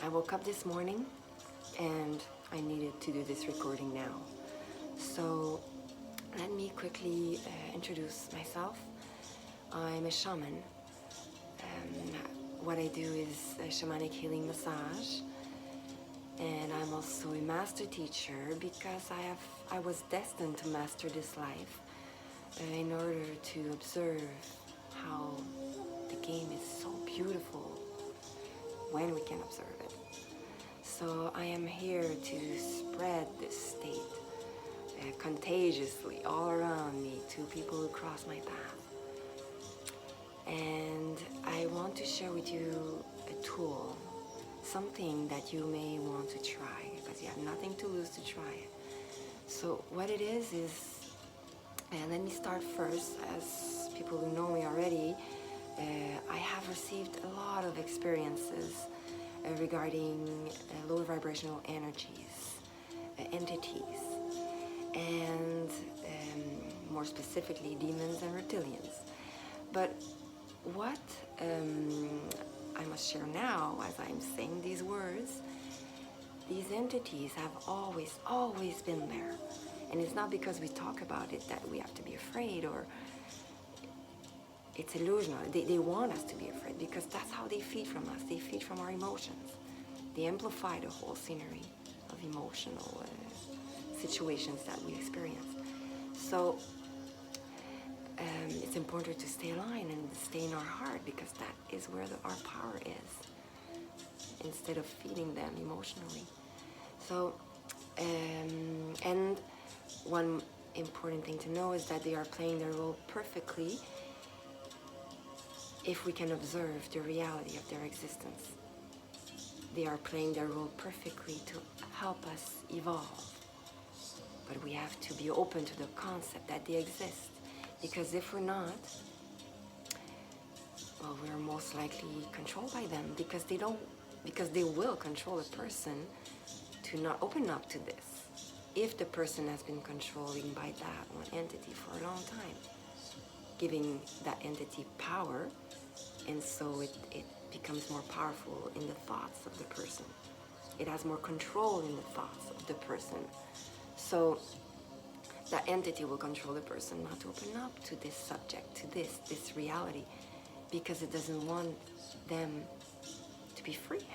I woke up this morning and I needed to do this recording now. So let me quickly introduce myself. I'm a shaman. What I do is a shamanic healing massage, and I'm also a master teacher because I was destined to master this life in order to observe how the game is so beautiful when we can observe it. So I am here to spread this state contagiously all around me to people who cross my path. And I want to share with you a tool, something that you may want to try because you have nothing to lose to try it. So what it is, and let me start first. As people who know me already, I have received a lot of experiences regarding low vibrational energies, entities, and more specifically demons and reptilians. But what I must share now, as I'm saying these words, these entities have always been there. And it's not because we talk about it that we have to be afraid, or it's illusional. They want us to be afraid because that's how they feed from us. They feed from our emotions. They amplify the whole scenery of emotional situations that we experience. So it's important to stay aligned and stay in our heart because that is where our power is, instead of feeding them emotionally. So, and one important thing to know is that they are playing their role perfectly if we can observe the reality of their existence. They are playing their role perfectly to help us evolve. But we have to be open to the concept that they exist. Because if we're not, well, we're most likely controlled by them because they will control a person to not open up to this if the person has been controlling by that one entity for a long time, giving that entity power, and so it becomes more powerful in the thoughts of the person. It has more control in the thoughts of the person. So that entity will control the person not to open up to this subject, to this reality, because it doesn't want them to be free.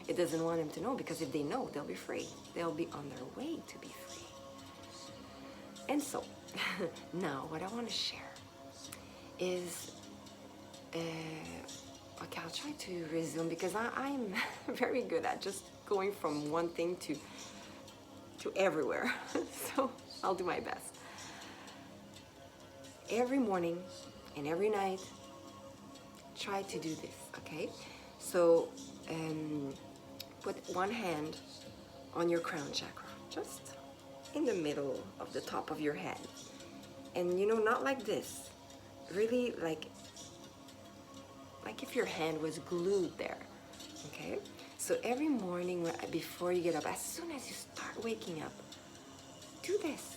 It doesn't want them to know, because if they know, they'll be free. They'll be on their way to be free. And so, now what I want to share is, okay, I'll try to resume because I'm very good at just going from one thing to everywhere. So I'll do my best. Every morning and every night, try to do this, okay? So put one hand on your crown chakra, just in the middle of the top of your head. And not like this, really like if your hand was glued there, okay? So every morning before you get up, as soon as you start waking up, do this.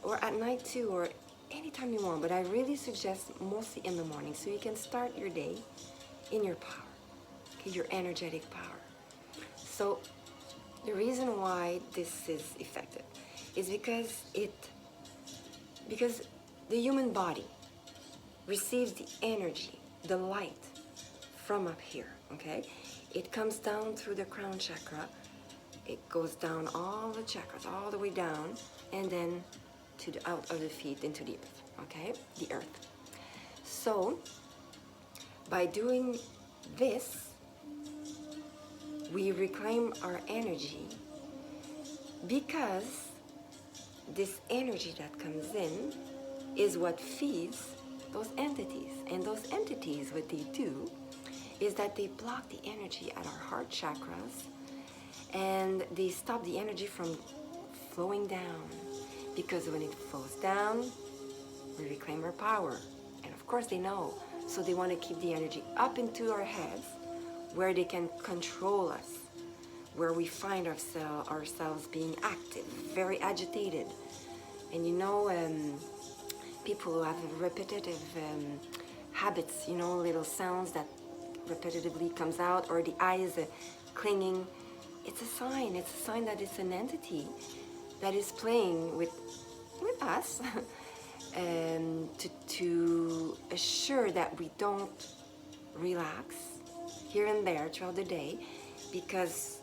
Or at night too, or anytime you want, but I really suggest mostly in the morning so you can start your day in your power, okay, your energetic power. So the reason why this is effective is because the human body receives the energy, the light from up here, okay? It comes down through the crown chakra, it goes down all the chakras, all the way down, and then out of the feet into the earth, okay? The earth. So, by doing this, we reclaim our energy, because this energy that comes in is what feeds those entities. And those entities, what they do is that they block the energy at our heart chakras, and they stop the energy from flowing down. Because when it flows down, we reclaim our power. And of course they know. So they want to keep the energy up into our heads, where they can control us, where we find ourselves being active, very agitated. And people who have repetitive habits, little sounds that repetitively comes out, or the eye is clinging, it's a sign. It's a sign that it's an entity that is playing with us to assure that we don't relax here and there throughout the day, because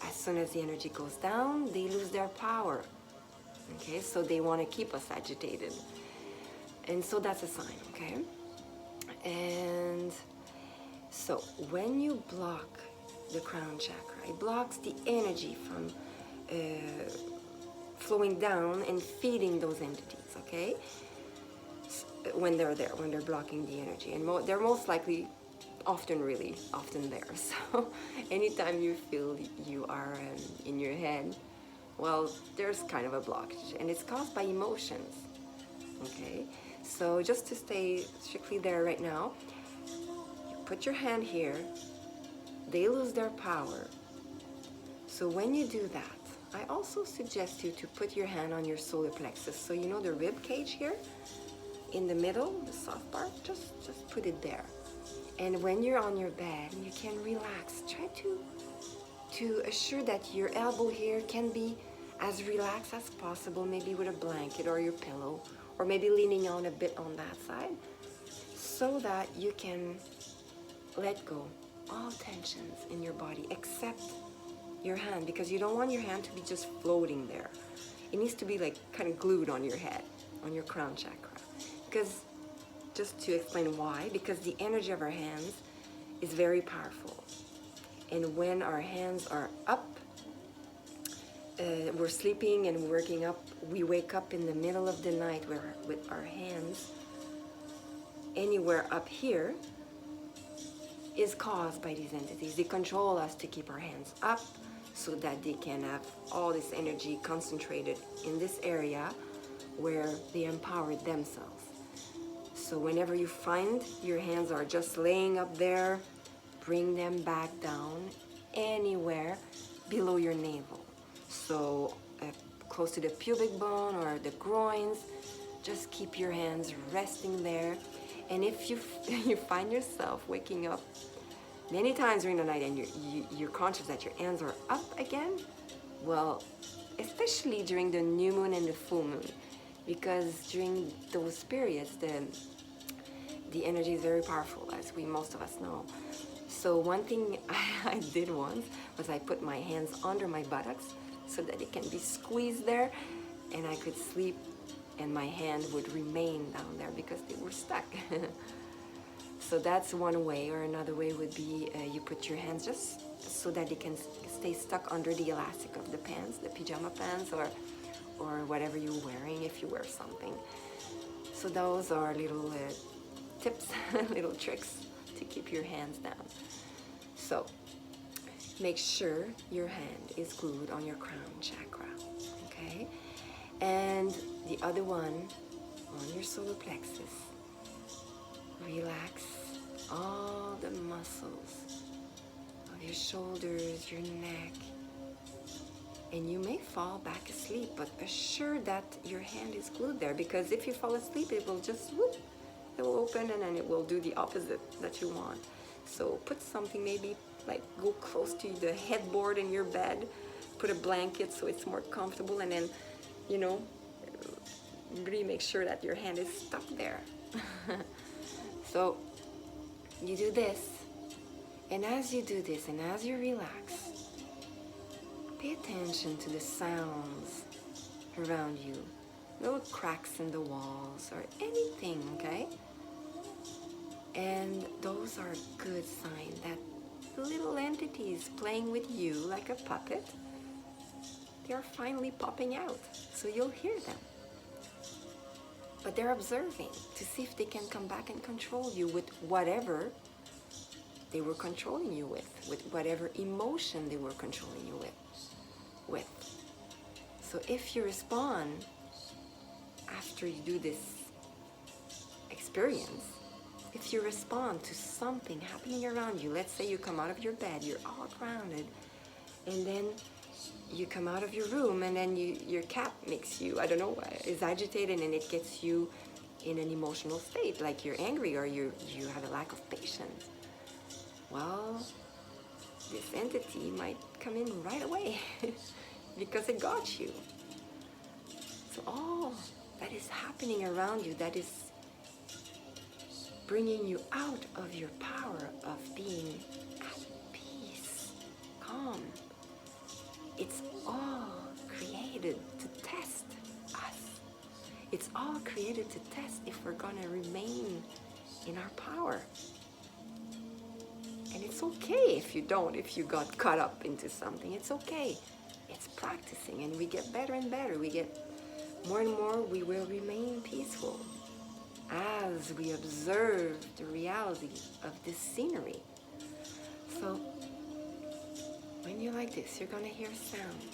as soon as the energy goes down, they lose their power. Okay, so they want to keep us agitated. And so that's a sign, okay? And so when you block the crown chakra, it blocks the energy from flowing down and feeding those entities, okay? When they're there, when they're blocking the energy. And they're most likely really often there. So anytime you feel you are in your head, well, there's kind of a blockage, and it's caused by emotions, okay? So just to stay strictly there right now, you put your hand here, they lose their power. So when you do that, I also suggest you to put your hand on your solar plexus. So you know the rib cage here, in the middle, the soft part, just put it there. And when you're on your bed, you can relax. Try to assure that your elbow here can be as relaxed as possible, maybe with a blanket or your pillow, or maybe leaning on a bit on that side, so that you can let go all tensions in your body except your hand, because you don't want your hand to be just floating there. It needs to be like kind of glued on your head, on your crown chakra. Because, just to explain why, because the energy of our hands is very powerful. And when our hands are up, we're sleeping and working up, we wake up in the middle of the night with our hands anywhere up here, is caused by these entities. They control us to keep our hands up so that they can have all this energy concentrated in this area where they empower themselves. So whenever you find your hands are just laying up there, bring them back down anywhere below your navel. So close to the pubic bone or the groins, just keep your hands resting there. And if you find yourself waking up many times during the night and you're conscious that your hands are up again, well, especially during the new moon and the full moon, because during those periods, the energy is very powerful, as most of us know. So one thing I did once was I put my hands under my buttocks so that it can be squeezed there, and I could sleep and my hand would remain down there because they were stuck. So that's one way, or another way would be you put your hands just so that they can stay stuck under the elastic of the pants, the pajama pants, or whatever you're wearing if you wear something. So those are little tips, little tricks to keep your hands down. So make sure your hand is glued on your crown chakra, okay? And the other one on your solar plexus. Relax all the muscles of your shoulders, your neck, and you may fall back asleep, but assure that your hand is glued there, because if you fall asleep, it will just whoop, it will open and then it will do the opposite that you want. So put something, maybe like go close to the headboard in your bed, put a blanket so it's more comfortable, and then, you know, really make sure that your hand is stuck there. So you do this, and as you do this and as you relax, pay attention to the sounds around you, little cracks in the walls or anything, okay? And those are a good sign that the little entities playing with you like a puppet, they are finally popping out, so you'll hear them. But they're observing to see if they can come back and control you with whatever they were controlling you with whatever emotion they were controlling you with. So if you respond after you do this experience, if you respond to something happening around you, let's say you come out of your bed, you're all grounded, and then you come out of your room and then your cat makes you, I don't know, is agitated, and it gets you in an emotional state, like you're angry or you have a lack of patience. well, this entity might come in right away because it got you. So all that is happening around you, that is bringing you out of your power of being at peace, calm, it's all created to test us. It's all created to test if we're going to remain in our power. And it's okay if you don't, if you got caught up into something. It's okay. It's practicing, and we get better and better. We get more and more, we will remain peaceful as we observe the reality of this scenery. So when you're like this, you're going to hear sounds.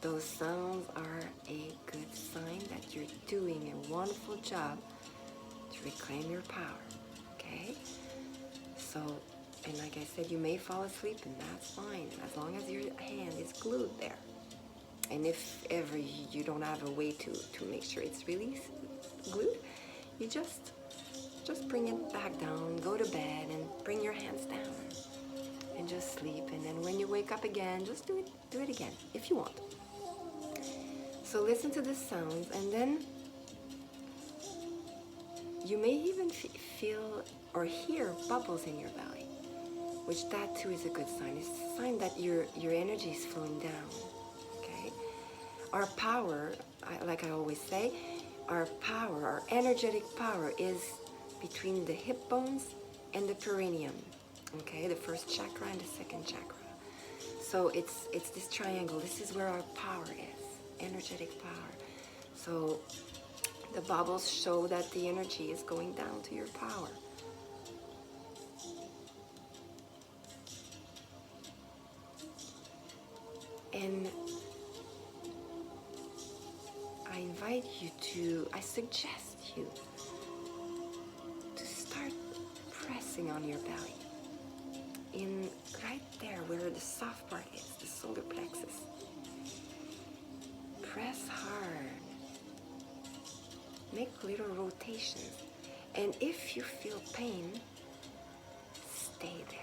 Those sounds are a good sign that you're doing a wonderful job to reclaim your power. Okay? So, and like I said, you may fall asleep, and that's fine, as long as your hand is glued there. And if ever you don't have a way to make sure it's really glued, you just bring it back down, go to bed, and bring your hands down, and just sleep. And then when you wake up again, just do it again, if you want. So listen to the sounds, and then you may even feel or hear bubbles in your belly, which that too is a good sign. It's a sign that your energy is flowing down. Okay, our power, like I always say, our power, our energetic power, is between the hip bones and the perineum. Okay, the first chakra and the second chakra. So it's this triangle. This is where our power is, energetic power. So the bubbles show that the energy is going down to your power. And I suggest you to start pressing on your belly. In right there where the soft part is, the solar plexus. Press hard. Make little rotations. And if you feel pain, stay there.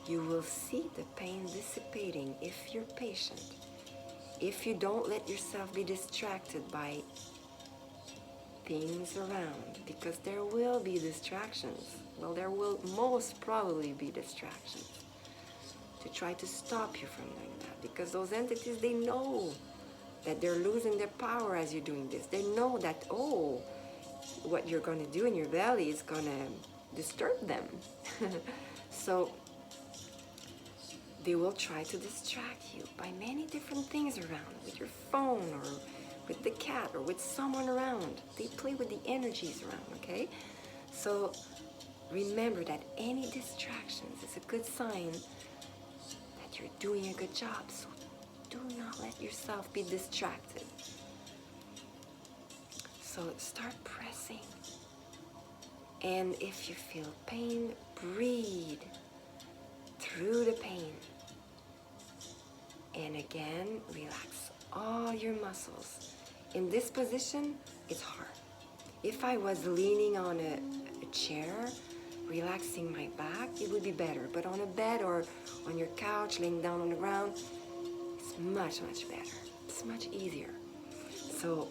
You will see the pain dissipating if you're patient. If you don't let yourself be distracted by things around, because there will be distractions. Well, there will most probably be distractions to try to stop you from doing that, because those entities, they know that they're losing their power as you're doing this. They know that, oh, what you're going to do in your belly is going to disturb them. So they will try to distract you by many different things around, with your phone or with the cat or with someone around. They play with the energies around, okay? So remember that any distractions is a good sign that you're doing a good job. So do not let yourself be distracted. So start pressing. And if you feel pain, breathe through the pain. And again, relax all your muscles. In this position, it's hard. If I was leaning on a chair, relaxing my back, it would be better. But on a bed or on your couch, laying down on the ground, it's much, much better. It's much easier. So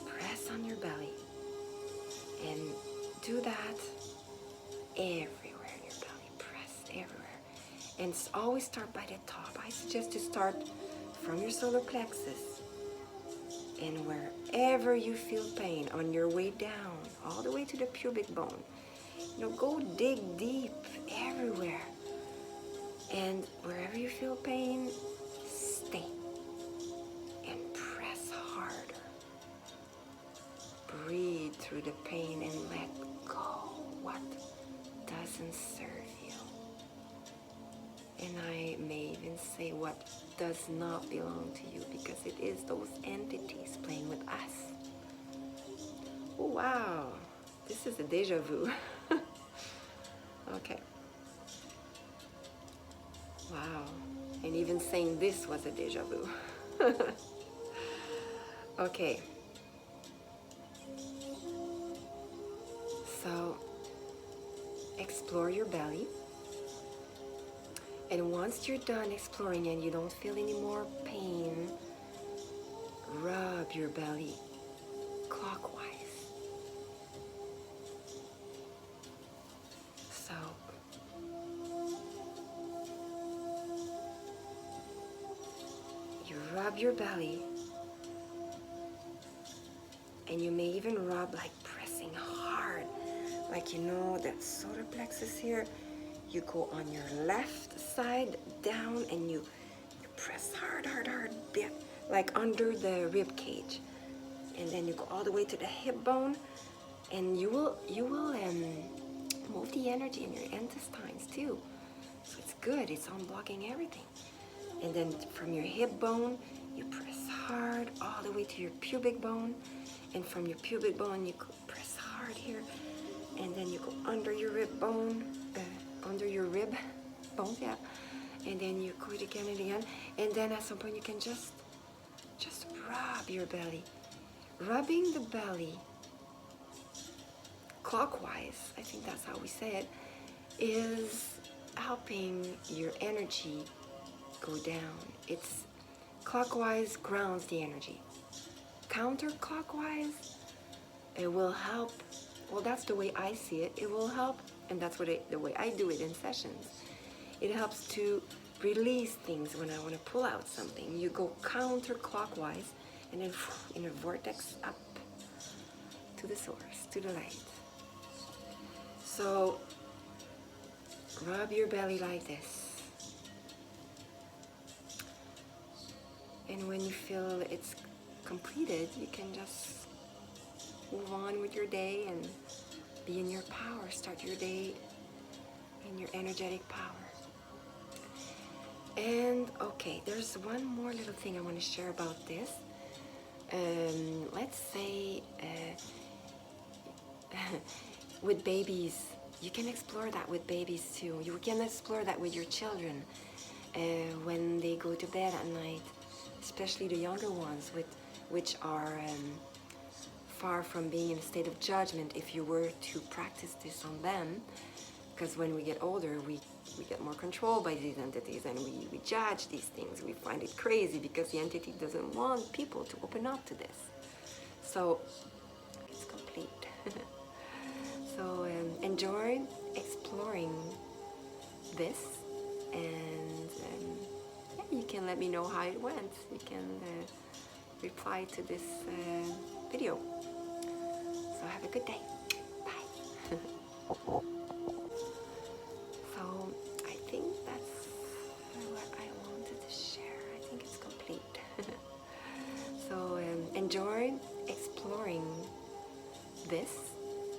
press on your belly and do that everywhere in your belly. Press everywhere. And always start by the top. I suggest to start from your solar plexus, and wherever you feel pain on your way down, all the way to the pubic bone, go dig deep everywhere. And wherever you feel pain, stay and press harder. Breathe through the pain and let go what doesn't serve you. And I may even say what does not belong to you, because it is those entities playing with us. Oh, wow. This is a deja vu. Okay. Wow. And even saying this was a deja vu. Okay. So explore your belly. And once you're done exploring and you don't feel any more pain, rub your belly clockwise. So you rub your belly, and you may even rub like pressing hard, like you know that solar plexus here. You go on your left side down and you press hard, hard, hard, bit, like under the rib cage, and then you go all the way to the hip bone, and you will move the energy in your intestines too. So it's good. It's unblocking everything. And then from your hip bone, you press hard all the way to your pubic bone, and from your pubic bone you go press hard here, and then you go under your rib bone, under your rib bone, yeah, and then you go it again and again, and then at some point you can just rub your belly. Rubbing the belly clockwise, I think that's how we say it, is helping your energy go down. It's clockwise grounds the energy. Counterclockwise, it will help. Well, that's the way I see it. It will help, and that's the way I do it in sessions. It helps to release things when I want to pull out something. You go counterclockwise, and then in a vortex up to the source, to the light. So rub your belly like this. And when you feel it's completed, you can just move on with your day and be in your power. Start your day in your energetic power. And okay, there's one more little thing I want to share about this. Let's say with babies, you can explore that with babies too. You can explore that with your children when they go to bed at night, especially the younger ones, which are far from being in a state of judgment if you were to practice this on them. Because when we get older, we get more controlled by these entities, and we judge these things. We find it crazy because the entity doesn't want people to open up to this. So it's complete. So enjoy exploring this, and yeah, you can let me know how it went. You can reply to this video. So have a good day. Bye. So I think that's what I wanted to share. I think it's complete. So enjoy exploring this,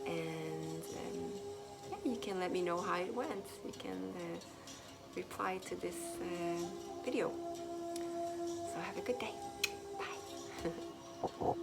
and yeah, you can let me know how it went. You can reply to this video. So have a good day. Bye.